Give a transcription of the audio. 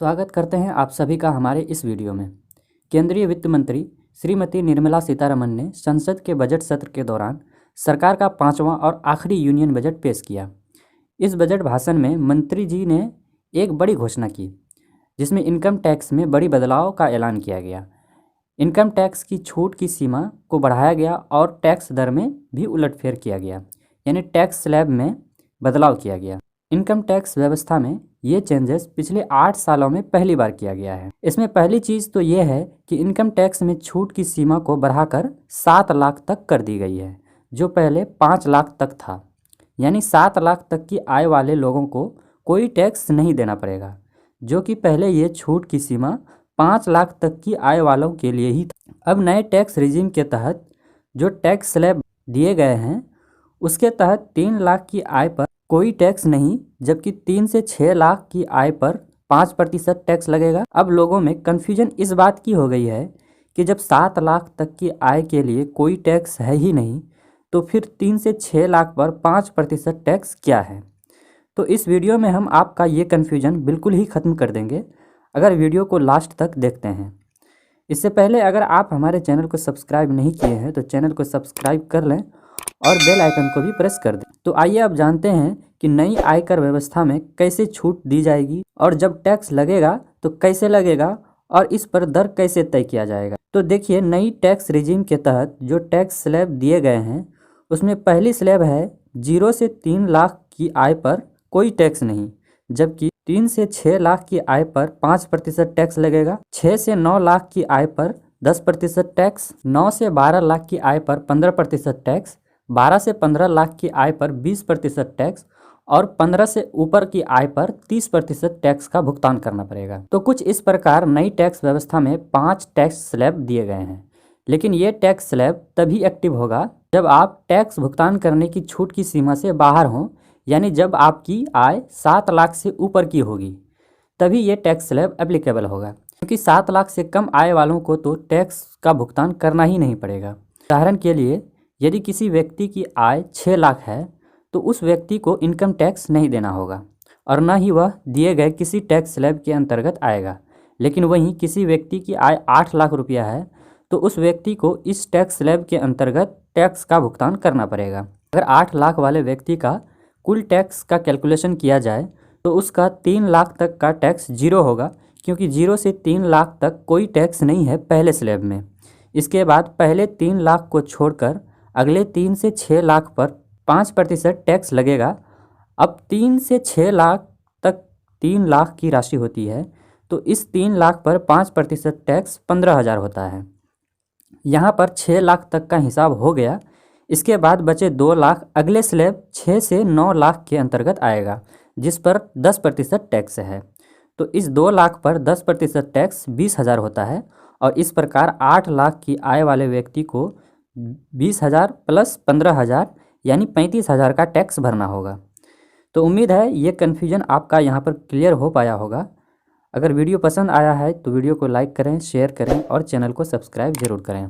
स्वागत करते हैं आप सभी का हमारे इस वीडियो में। केंद्रीय वित्त मंत्री श्रीमती निर्मला सीतारमण ने संसद के बजट सत्र के दौरान सरकार का 5वां और आखिरी यूनियन बजट पेश किया। इस बजट भाषण में मंत्री जी ने एक बड़ी घोषणा की, जिसमें इनकम टैक्स में बड़ी बदलाव का ऐलान किया गया। इनकम टैक्स की छूट की सीमा को बढ़ाया गया और टैक्स दर में भी उलटफेर किया गया, यानी टैक्स स्लैब में बदलाव किया गया। इनकम टैक्स व्यवस्था में ये चेंजेस पिछले 8 सालों में पहली बार किया गया है। इसमें पहली चीज़ तो ये है कि इनकम टैक्स में छूट की सीमा को बढ़ाकर 7 लाख तक कर दी गई है, जो पहले 5 लाख तक था। यानी 7 लाख तक की आय वाले लोगों को कोई टैक्स नहीं देना पड़ेगा, जो कि पहले ये छूट की सीमा 5 लाख तक की आय वालों के लिए ही था। अब नए टैक्स रिजीम के तहत जो टैक्स स्लैब दिए गए हैं, उसके तहत 3 लाख की आय पर कोई टैक्स नहीं, जबकि 3 से 6 लाख की आय पर 5% टैक्स लगेगा। अब लोगों में कन्फ्यूजन इस बात की हो गई है कि जब 7 लाख तक की आय के लिए कोई टैक्स है ही नहीं, तो फिर 3 से 6 लाख पर 5% टैक्स क्या है। तो इस वीडियो में हम आपका ये कन्फ्यूजन बिल्कुल ही ख़त्म कर देंगे, अगर वीडियो को लास्ट तक देखते हैं। इससे पहले अगर आप हमारे चैनल को सब्सक्राइब नहीं किए हैं तो चैनल को सब्सक्राइब कर लें और बेल आइकन को भी प्रेस कर दें। तो आइए अब जानते हैं कि नई आयकर व्यवस्था में कैसे छूट दी जाएगी और जब टैक्स लगेगा तो कैसे लगेगा और इस पर दर कैसे तय किया जाएगा। तो देखिए, नई टैक्स रिजीम के तहत जो टैक्स स्लैब दिए गए हैं, उसमें पहली स्लैब है 0 से 3 लाख की आय पर कोई टैक्स नहीं, जबकि 3 से 6 लाख की आय पर 5% टैक्स लगेगा। 6 से 9 लाख की आय पर 10% टैक्स, 9 से 12 लाख की आय पर 15% टैक्स, 12 से 15 लाख की आय पर 20% टैक्स और 15 से ऊपर की आय पर 30% टैक्स का भुगतान करना पड़ेगा। तो कुछ इस प्रकार नई टैक्स व्यवस्था में 5 टैक्स स्लैब दिए गए हैं। लेकिन ये टैक्स स्लैब तभी एक्टिव होगा जब आप टैक्स भुगतान करने की छूट की सीमा से बाहर हों, यानी जब आपकी आय 7 लाख से ऊपर की होगी, तभी ये टैक्स स्लैब एप्लीकेबल होगा। क्योंकि 7 लाख से कम आय वालों को तो टैक्स का भुगतान करना ही नहीं पड़ेगा। उदाहरण के लिए, यदि किसी व्यक्ति की आय 6 लाख है तो उस व्यक्ति को इनकम टैक्स नहीं देना होगा और न ही वह दिए गए किसी टैक्स स्लैब के अंतर्गत आएगा। लेकिन वहीं किसी व्यक्ति की आय 8 लाख रुपया है तो उस व्यक्ति को इस टैक्स स्लैब के अंतर्गत टैक्स का भुगतान करना पड़ेगा। अगर 8 लाख वाले व्यक्ति का कुल टैक्स का कैलकुलेशन किया जाए तो उसका 3 लाख तक का टैक्स 0 होगा, क्योंकि 0 से 3 लाख तक कोई टैक्स नहीं है पहले स्लैब में। इसके बाद पहले 3 लाख को छोड़कर अगले 3 से 6 लाख पर 5% टैक्स लगेगा। अब 3 से 6 लाख तक 3 लाख की राशि होती है, तो इस 3 लाख पर 5% टैक्स 15,000 होता है। यहाँ पर 6 लाख तक का हिसाब हो गया। इसके बाद बचे 2 लाख अगले स्लैब 6 से 9 लाख के अंतर्गत आएगा, जिस पर 10% टैक्स है। तो इस 2 लाख पर 10% टैक्स 20,000 होता है और इस प्रकार 8 लाख की आय वाले व्यक्ति को 20,000 प्लस 15,000 यानी 35,000 का टैक्स भरना होगा। तो उम्मीद है ये कन्फ्यूजन आपका यहाँ पर क्लियर हो पाया होगा। अगर वीडियो पसंद आया है तो वीडियो को लाइक करें, शेयर करें और चैनल को सब्सक्राइब ज़रूर करें।